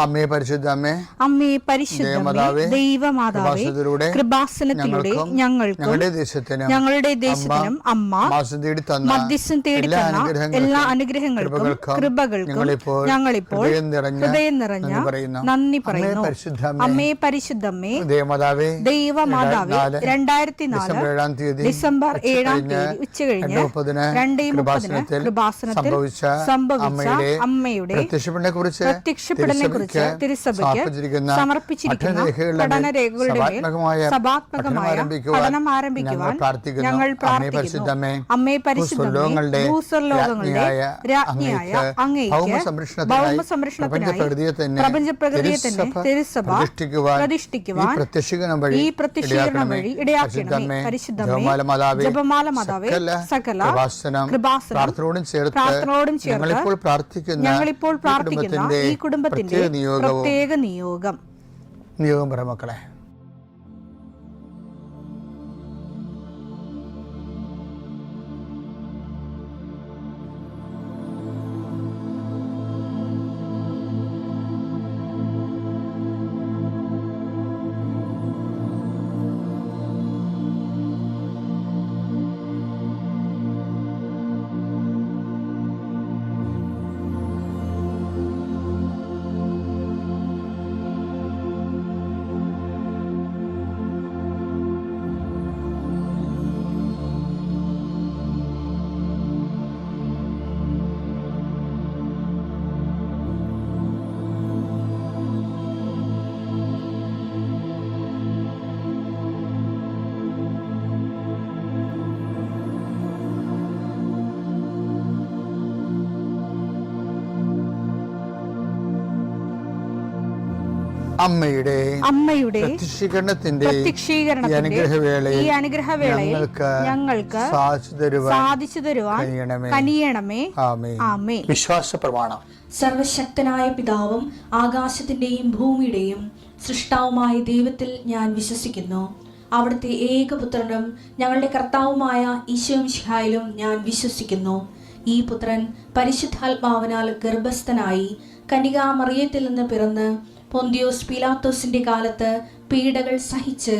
അമ്മേ പരിശുദ്ധ അമ്മേ, അമ്മേ പരിശുദ്ധമേ, ദൈവമാതാവേ, കൃപാസനത്തിലൂടെ ഞങ്ങൾക്കും ഞങ്ങളുടെ ദേശത്തിനും അമ്മ മധ്യസ്ഥം തേടിത്തന്ന എല്ലാ അനുഗ്രഹങ്ങൾക്കും കൃപകൾക്കും ഞങ്ങളിപ്പോൾ ഹൃദയം നിറഞ്ഞ നന്ദി പറയുന്നു. അമ്മേ പരിശുദ്ധമേ, ദൈവമാതാവേ, 2004 ഡിസംബർ 7 ഉച്ചകഴിഞ്ഞ് 2:30 കൃപാസനത്തിൽ സംഭവിച്ച അമ്മയുടെ പ്രത്യക്ഷപ്പെടലിനെ കുറിച്ച് തിരുസഭയ്ക്ക് സമർപ്പിച്ചിരിക്കുന്ന പഠനരേഖകളുടെ സഭാത്മകമായ പഠനം ആരംഭിക്കുവാൻ ഞങ്ങൾ പ്രാർത്ഥിക്കുന്നു. അമ്മേ പരിശുദ്ധമേ, ഭൂസ്വർലോകങ്ങളുടെ രാജ്ഞിയായ അങ്ങേയ്ക്ക് ഭൗമസംരക്ഷണത്തിനായി പ്രപഞ്ചപ്രകൃതിയെ തന്നെ തിരുസഭ പ്രതിഷ്ഠിക്കുവാൻ ഈ പ്രത്യക്ഷീകരണം വഴി ഇടയാക്കണമേ. പരിശുദ്ധമേ, ജപമാല മാതാവേ, സകല കൃപാസനം പ്രാർത്ഥനയോടും ചേർത്ത് ഞങ്ങളിപ്പോൾ പ്രാർത്ഥിക്കുന്ന ഈ കുടുംബത്തിന്റെ പ്രത്യേക നിയോഗം പറ മക്കളെ. അമ്മയുടെ പ്രത്യക്ഷീകരണത്തിന്റെ ഈ അനുഗ്രഹവേളയിൽ ഞങ്ങൾക്ക് സാധിച്ചു തരുവാൻ കനിയണമേ. ആമേൻ. വിശ്വാസ പ്രമാണം. സർവശക്തനായ പിതാവും ആകാശത്തിന്റെയും ഭൂമിയുടെയും സൃഷ്ടാവുമായ ദൈവത്തിൽ ഞാൻ വിശ്വസിക്കുന്നു. അവിടുത്തെ ഏകപുത്രനും ഞങ്ങളുടെ കർത്താവുമായ ഈശോമിശിഹായിലും ഞാൻ വിശ്വസിക്കുന്നു. ഈ പുത്രൻ പരിശുദ്ധാത്മാവിനാൽ ഗർഭസ്ഥനായി കന്യകാമറിയത്തിൽ നിന്ന് പിറന്ന് പൊന്തിയോസ് പീലാത്തോസിന്റെ കാലത്ത് പീഡകൾ സഹിച്ച്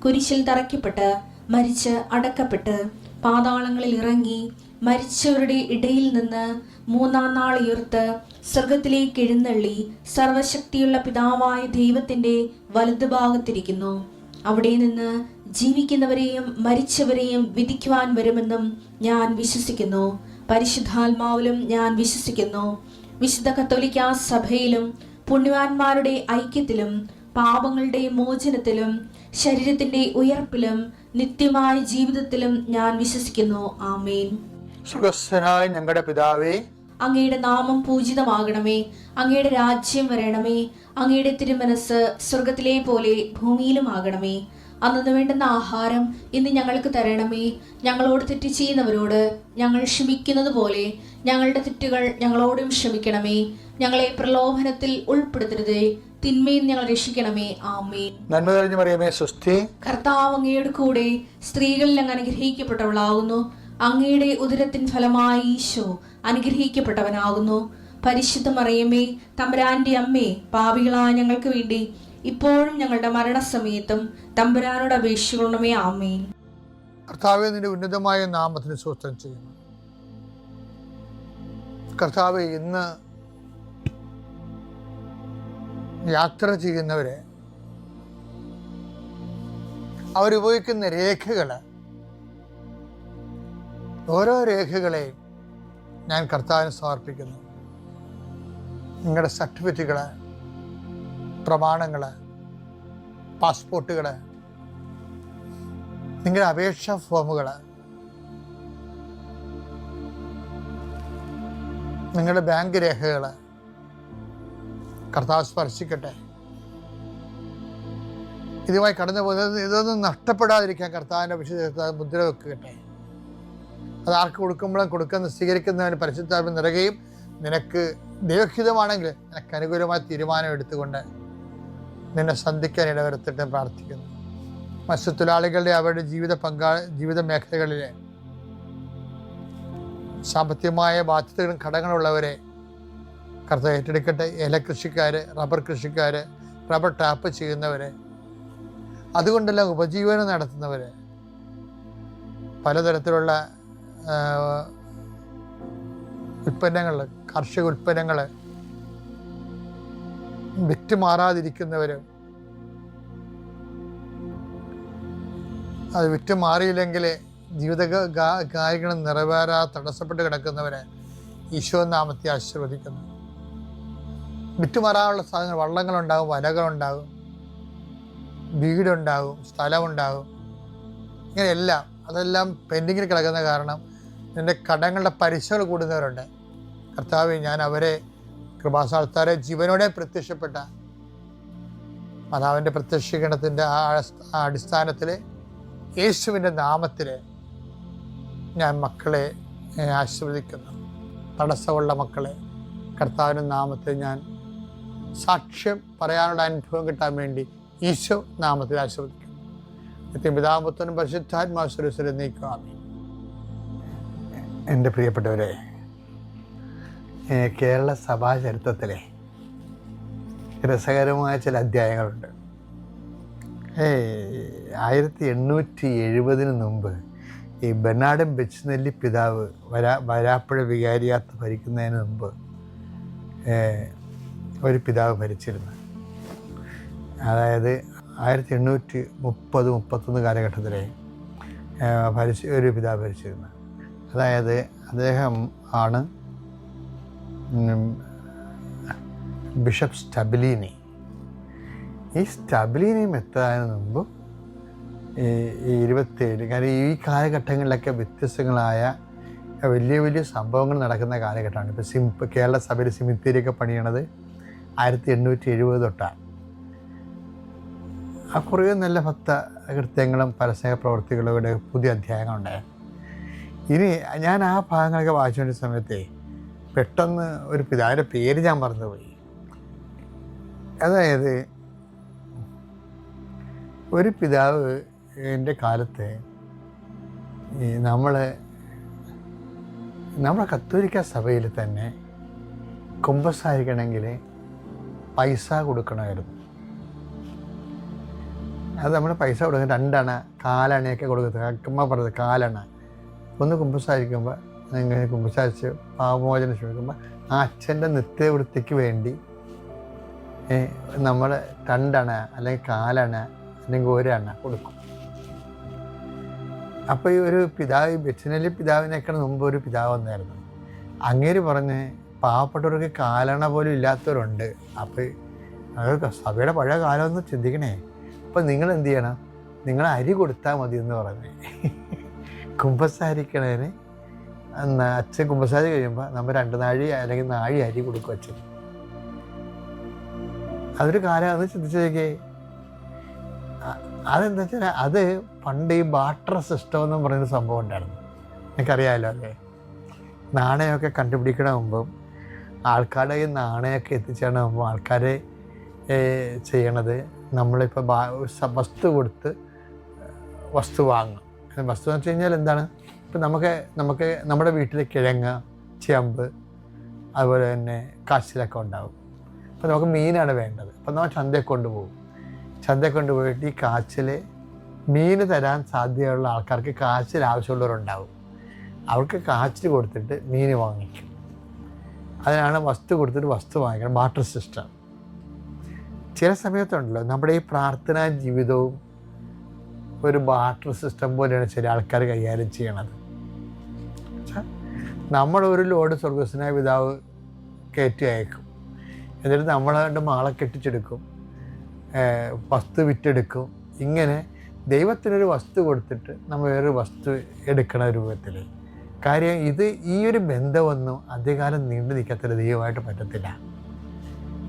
കുരിശിൽ തറയ്ക്കപ്പെട്ട് മരിച്ച് അടക്കപ്പെട്ട് പാതാളങ്ങളിൽ ഇറങ്ങി മരിച്ചവരുടെ ഇടയിൽ നിന്ന് 3-ാം നാൾ ഉയർത്ത് സ്വർഗത്തിലേക്ക് എഴുന്നള്ളി സർവശക്തിയുള്ള പിതാവായ ദൈവത്തിന്റെ വലതുഭാഗത്തിരിക്കുന്നു. അവിടെ നിന്ന് ജീവിക്കുന്നവരെയും മരിച്ചവരെയും വിധിക്കുവാൻ വരുമെന്നും ഞാൻ വിശ്വസിക്കുന്നു. പരിശുദ്ധാത്മാവിലും ഞാൻ വിശ്വസിക്കുന്നു. വിശുദ്ധ കത്തോലിക്കാ സഭയിലും പുണ്യവാന്മാരുടെ ഐക്യത്തിലും പാപങ്ങളുടെ മോചനത്തിലും ശരീരത്തിന്റെ ഉയർപ്പിലും നിത്യമായ ജീവിതത്തിലും ഞാൻ വിശ്വസിക്കുന്നു. ആമേൻ. സുഖസ്ഥനായ ഞങ്ങളുടെ പിതാവേ, അങ്ങയുടെ നാമം പൂജിതമാകണമേ. അങ്ങയുടെ രാജ്യം വരണമേ. അങ്ങയുടെ തിരുമനസ് സ്വർഗത്തിലെ പോലെ ഭൂമിയിലും ആകണമേ. അന്നു വേണ്ടുന്ന ആഹാരം ഇന്ന് ഞങ്ങൾക്ക് തരണമേ. ഞങ്ങളോട് തെറ്റ് ചെയ്യുന്നവരോട് ഞങ്ങൾ ക്ഷമിക്കുന്നത് പോലെ ഞങ്ങളുടെ തെറ്റുകൾ ഞങ്ങളോടും ക്ഷമിക്കണമേ. ഞങ്ങളെ പ്രലോഭനത്തിൽ ഉൾപ്പെടുത്തരുതേ, തിന്മയിൽ ഞങ്ങൾ രക്ഷിക്കണമേ. ആമേൻ. നന്മ നിറഞ്ഞ മറിയമേ, സ്വസ്തി. കർത്താവ് അങ്ങയുടെ കൂടെ സ്ത്രീകളിൽ അങ്ങ് അനുഗ്രഹിക്കപ്പെട്ടവളാകുന്നു. അങ്ങയുടെ ഉദരത്തിൻ ഫലമായി ഈശോ അനുഗ്രഹിക്കപ്പെട്ടവനാകുന്നു. പരിശുദ്ധ മറിയമേ, തമ്പുരാന്റെ അമ്മേ, പാപികളായ ഞങ്ങൾക്ക് വേണ്ടി ഇപ്പോഴും ഞങ്ങളുടെ മരണസമയത്തും തമ്പുരാനോട് അപേക്ഷിക്കണമേ. ആമേൻ. കർത്താവേ, നിന്റെ ഉന്നതമായ നാമത്തിന് സ്തോത്രം ചെയ്യുന്നു. കർത്താവേ, ഇന്ന് യാത്ര ചെയ്യുന്നവരെ അവരുപയോഗിക്കുന്ന രേഖകൾ, ഓരോ രേഖകളെയും ഞാൻ കർത്താവിന് സമർപ്പിക്കുന്നു. നിങ്ങളുടെ സർട്ടിഫിക്കറ്റുകൾ, പ്രമാണങ്ങൾ, പാസ്പോർട്ടുകൾ, നിങ്ങളുടെ അപേക്ഷാ ഫോമുകൾ, നിങ്ങളുടെ ബാങ്ക് രേഖകൾ കർത്താവ് സ്പർശിക്കട്ടെ. ഇതുമായി കടന്നു പോകുന്നത് ഇതൊന്നും നഷ്ടപ്പെടാതിരിക്കാൻ കർത്താവിൻ്റെ വിശുദ്ധ മുദ്ര വെക്കട്ടെ. അത് ആർക്ക് കൊടുക്കുമ്പോഴും സ്വീകരിക്കുന്നതിന് പരിശുദ്ധാത്മ നിറയുകയും നിനക്ക് ദൈവഹിതമാണെങ്കിൽ നിനക്ക് അനുകൂലമായ തീരുമാനം എടുത്തുകൊണ്ട് നിന്നെ സന്ധിക്കാൻ ഇടവരുത്തിട്ട് പ്രാർത്ഥിക്കുന്നു. മത്സ്യത്തൊഴിലാളികളുടെ അവരുടെ ജീവിത മേഖലകളിലെ സാമ്പത്തികമായ ബാധ്യതകളും ഘടകങ്ങളുള്ളവരെ കർത്താവ് ഏറ്റെടുക്കട്ടെ. ഏല കൃഷിക്കാർ, റബ്ബർ കൃഷിക്കാർ, റബ്ബർ ടാപ്പ് ചെയ്യുന്നവർ, അതുകൊണ്ടെല്ലാം ഉപജീവനം നടത്തുന്നവർ, പലതരത്തിലുള്ള ഉൽപ്പന്നങ്ങൾ, കാർഷിക ഉൽപ്പന്നങ്ങൾ വിറ്റുമാറാതിരിക്കുന്നവർ, അത് വിറ്റുമാറിയില്ലെങ്കിൽ ജീവിത കാര്യങ്ങൾ നിറവേറാതെ തടസ്സപ്പെട്ട് കിടക്കുന്നവരെ ഈശോ നാമത്തെ ആശീർവദിക്കുന്നു. വിറ്റുമാറാനുള്ള സാധനങ്ങൾ, വള്ളങ്ങളുണ്ടാകും, വലകളുണ്ടാകും, വീടുണ്ടാകും, സ്ഥലമുണ്ടാകും, ഇങ്ങനെയെല്ലാം അതെല്ലാം പെൻഡിങ്ങിൽ കിടക്കുന്ന കാരണം എൻ്റെ കടങ്ങളുടെ പലിശകൾ കൂടുന്നവരുണ്ട്. കർത്താവേ, ഞാൻ അവരെ കൃപാസ്ഥാനത്താരെ ജീവനോടെ പ്രത്യക്ഷപ്പെട്ട മാതാവിൻ്റെ പ്രത്യക്ഷീകരണത്തിൻ്റെ ആ അടിസ്ഥാനത്തിൽ യേശുവിൻ്റെ നാമത്തിൽ ഞാൻ മക്കളെ ആശീർവദിക്കുന്നു. തടസ്സമുള്ള മക്കളെ കർത്താവിൻ്റെ നാമത്തിൽ ഞാൻ സാക്ഷ്യം പറയാനുള്ള അനുഭവം കിട്ടാൻ വേണ്ടി ഈശോ നാമത്തിൽ ആശീർവദിക്കുന്നു. പിതാപുത്രനും പരിശുദ്ധാത്മാവിനെ നീക്കുക. എൻ്റെ പ്രിയപ്പെട്ടവരെ, കേരള സഭാ ചരിത്രത്തിലെ രസകരമായ ചില അധ്യായങ്ങളുണ്ട്. 1870 മുമ്പ് ഈ ബെർണാഡ് ബെച്ച്നെല്ലി പിതാവ് വരാപ്പുഴ വികാരിയാത്ത് ഭരിക്കുന്നതിന് മുമ്പ് ഒരു പിതാവ് ഭരിച്ചിരുന്നു. അതായത് 1830-31 കാലഘട്ടത്തിലെ ഒരു പിതാവ് ഭരിച്ചിരുന്നു. അതായത് അദ്ദേഹം ആണ് ബിഷപ്പ് സ്റ്റബിലീനി. ഈ സ്റ്റബിലീനി എത്താതിന് മുമ്പ് ഈ 27, കാരണം ഈ കാലഘട്ടങ്ങളിലൊക്കെ വ്യത്യസ്തങ്ങളായ വലിയ വലിയ സംഭവങ്ങൾ നടക്കുന്ന കാലഘട്ടമാണ്. ഇപ്പോൾ കേരള സഭയിൽ സിമിത്തേരിയൊക്കെ പണിയണത് 1870 തൊട്ടാണ്. ആ കുറേ നല്ല ഭക്ത കൃത്യങ്ങളും പരസ്യ പ്രവർത്തികളുടെ പുതിയ അധ്യായങ്ങളുണ്ടായി. ഇനി ഞാൻ ആ ഭാഗങ്ങളൊക്കെ വായിച്ചുകൊണ്ട സമയത്തെ പെട്ടെന്ന് ഒരു പിതാവിൻ്റെ പേര് ഞാൻ മറന്നുപോയി. അതായത് ഒരു പിതാവ് എൻ്റെ കാലത്ത് നമ്മളെ കത്തോലിക്ക സഭയിൽ തന്നെ കുമ്പസാരിക്കണമെങ്കിൽ പൈസ കൊടുക്കണമായിരുന്നു. അത് നമ്മൾ പൈസ കൊടുക്കുന്നത് 2 അണ 4 അണയൊക്കെ കൊടുക്കുന്നത്. അമ്മ പറഞ്ഞത് 4 അണ. ഒന്ന് കുമ്പസാരിക്കുമ്പോൾ നിങ്ങൾ കുമ്പസാരിച്ച് പാപമോചനം ശ്രമിക്കുമ്പോൾ ആ അച്ഛൻ്റെ നിത്യവൃത്തിക്ക് വേണ്ടി നമ്മൾ 2 അണ അല്ലെങ്കിൽ 4 അണ അല്ലെങ്കിൽ 1 അണ കൊടുക്കും. അപ്പോൾ ഈ ഒരു പിതാവ്, ബെച്ച്നെല്ലി പിതാവിനേക്കാൾ മുമ്പ് ഒരു പിതാവ് വന്നായിരുന്നു. അങ്ങേര് പറഞ്ഞ് പാവപ്പെട്ടവർക്ക് 4 അണ പോലും ഇല്ലാത്തവരുണ്ട്. അപ്പോൾ അത് സഭയുടെ പഴയ കാലമൊന്ന് ചിന്തിക്കണേ. അപ്പോൾ നിങ്ങൾ എന്ത് ചെയ്യണം? നിങ്ങൾ അരി കൊടുത്താൽ മതി എന്ന് പറഞ്ഞ് കുമ്പസാരിക്കണേന് അച്ഛൻ കുമ്പസാരി കഴിയുമ്പോൾ നമ്മൾ 2 നാഴി അല്ലെങ്കിൽ 4 നാഴി അരി കൊടുക്കും അച്ഛൻ. അതൊരു കാലം അത് ചിന്തിച്ചേക്കേ. അതെന്താ വെച്ചാൽ അത് പണ്ട് ഈ ബാർട്ടർ സിസ്റ്റം എന്നും പറയുന്ന സംഭവം ഉണ്ടായിരുന്നു. എനിക്കറിയാമല്ലോ അല്ലേ? നാണയമൊക്കെ കണ്ടുപിടിക്കണ മുമ്പും ആൾക്കാരുടെ ഈ നാണയമൊക്കെ എത്തിച്ചേരണ മുമ്പും ആൾക്കാർ ചെയ്യണത് നമ്മളിപ്പോൾ വസ്തു കൊടുത്ത് വസ്തു വാങ്ങും. വസ്തു എന്ന് വെച്ച് കഴിഞ്ഞാൽ എന്താണ്? ഇപ്പം നമുക്ക് നമ്മുടെ വീട്ടിൽ കിഴങ്ങ്, ചേമ്പ്, അതുപോലെ തന്നെ കാച്ചിലൊക്കെ ഉണ്ടാവും. അപ്പോൾ നമുക്ക് മീനാണ് വേണ്ടത്. അപ്പോൾ നമ്മൾ ചന്തയിൽ കൊണ്ടുപോകും. ചന്തയിൽ കൊണ്ടുപോയിട്ട് ഈ കാച്ചിൽ മീൻ തരാൻ സാധ്യതയുള്ള ആൾക്കാർക്ക് കാച്ചിൽ ആവശ്യമുള്ളവരുണ്ടാവും. അവർക്ക് കാച്ചിൽ കൊടുത്തിട്ട് മീൻ വാങ്ങിക്കും. അതിനാണ് വസ്തു കൊടുത്തിട്ട് വസ്തു വാങ്ങിക്കണം, ബാർട്ടർ സിസ്റ്റം. ചില സമയത്തുണ്ടല്ലോ നമ്മുടെ ഈ പ്രാർത്ഥനാ ജീവിതവും ഒരു ബാർട്ടർ സിസ്റ്റം പോലെയാണ് ചില ആൾക്കാർ കൈകാര്യം ചെയ്യണത്. നമ്മളൊരു ലോഡ് സ്വർഗസ്വനായ പിതാവ് കയറ്റി അയക്കും. എന്നിട്ട് നമ്മളെ മാളെ കെട്ടിച്ചെടുക്കും, വസ്തു വിറ്റെടുക്കും. ഇങ്ങനെ ദൈവത്തിനൊരു വസ്തു കൊടുത്തിട്ട് നമ്മൾ വേറൊരു വസ്തു എടുക്കണ രൂപത്തിൽ. കാര്യം ഈ ഒരു ബന്ധമൊന്നും അധികകാലം നീണ്ടു നിൽക്കത്തില്ല, ദൈവമായിട്ട് പറ്റത്തില്ല.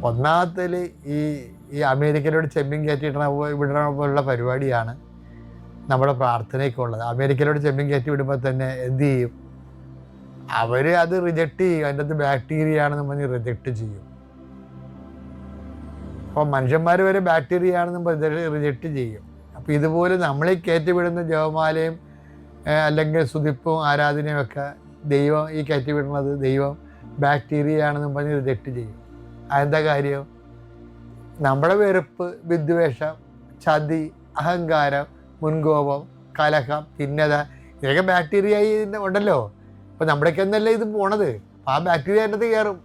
ഒന്നാമത്തിൽ ഈ അമേരിക്കയിലോട് ചെമ്മീൻ കയറ്റിയിടണ വിടണ പോലുള്ള പരിപാടിയാണ് നമ്മുടെ പ്രാർത്ഥനയൊക്കെ ഉള്ളത്. അമേരിക്കയിലോട് ചെമ്മീൻ കയറ്റി വിടുമ്പോൾ തന്നെ എന്ത് ചെയ്യും? അവർ അത് റിജക്റ്റ് ചെയ്യും. അതിൻ്റെ അകത്ത് ബാക്ടീരിയ ആണെന്ന് പറഞ്ഞ് റിജക്റ്റ് ചെയ്യും. അപ്പോൾ മനുഷ്യന്മാർ വരെ ബാക്ടീരിയ ആണെന്ന് പറഞ്ഞ് റിജക്റ്റ് ചെയ്യും. അപ്പോൾ ഇതുപോലെ നമ്മളെ കയറ്റി വിടുന്ന ജപമാലയും അല്ലെങ്കിൽ സ്തുതിപ്പും ആരാധനയും ഒക്കെ ദൈവം ഈ കയറ്റി വിടുന്നത് ദൈവം ബാക്ടീരിയ ആണെന്നും പറഞ്ഞ് റിജക്റ്റ് ചെയ്യും. അതെന്താ കാര്യം? നമ്മുടെ വെറുപ്പ്, വിദ്വേഷം, ചതി, അഹങ്കാരം, മുൻകോപം, കലഹം, ഭിന്നത, ഇതൊക്കെ ബാക്ടീരിയ ഉണ്ടല്ലോ. അപ്പോൾ നമ്മുടെയൊക്കെ എന്നല്ലേ ഇത് പോണത്. ആ ബാക്ടീരിയ അതിനകത്ത് കയറും.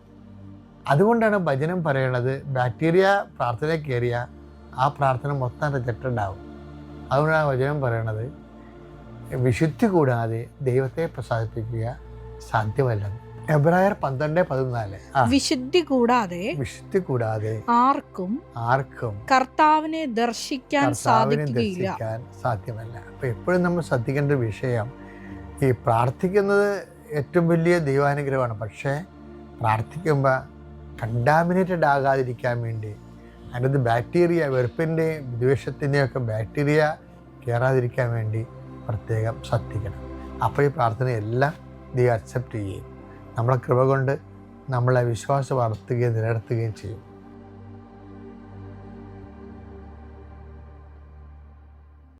അതുകൊണ്ടാണ് ഭജനം പറയണത്, ബാക്ടീരിയ പ്രാർത്ഥന കയറിയ ആ പ്രാർത്ഥന മൊത്തം റിജക്റ്റഡ് ആവും. അതുകൊണ്ടാണ് ഭജനം പറയണത്, വിശുദ്ധി കൂടാതെ ദൈവത്തെ പ്രസാദിപ്പിക്കുക സാധ്യമല്ലെന്ന്. എബ്രായർ 12:14. വിശുദ്ധി കൂടാതെ ആർക്കും കർത്താവിനെ ദർശിക്കാൻ സാധ്യമല്ല. അപ്പോൾ എപ്പോഴും നമ്മൾ ശ്രദ്ധിക്കേണ്ട വിഷയം, ഈ പ്രാർത്ഥിക്കുന്നത് ഏറ്റവും വലിയ ദൈവാനുഗ്രഹമാണ്. പക്ഷേ പ്രാർത്ഥിക്കുമ്പോൾ കണ്ടാമിനേറ്റഡ് ആകാതിരിക്കാൻ വേണ്ടി അതിനകത്ത് ബാക്ടീരിയ, വെറുപ്പിൻ്റെയും വിദ്വേഷത്തിൻ്റെയൊക്കെ ബാക്ടീരിയ കയറാതിരിക്കാൻ വേണ്ടി പ്രത്യേകം ശ്രദ്ധിക്കണം. അപ്പോൾ ഈ പ്രാർത്ഥനയെല്ലാം ദൈവം അക്സെപ്റ്റ് ചെയ്യും. നമ്മളെ കൃപ കൊണ്ട് നമ്മളെ വിശ്വാസം വളർത്തുകയും നിലനിർത്തുകയും ചെയ്യും.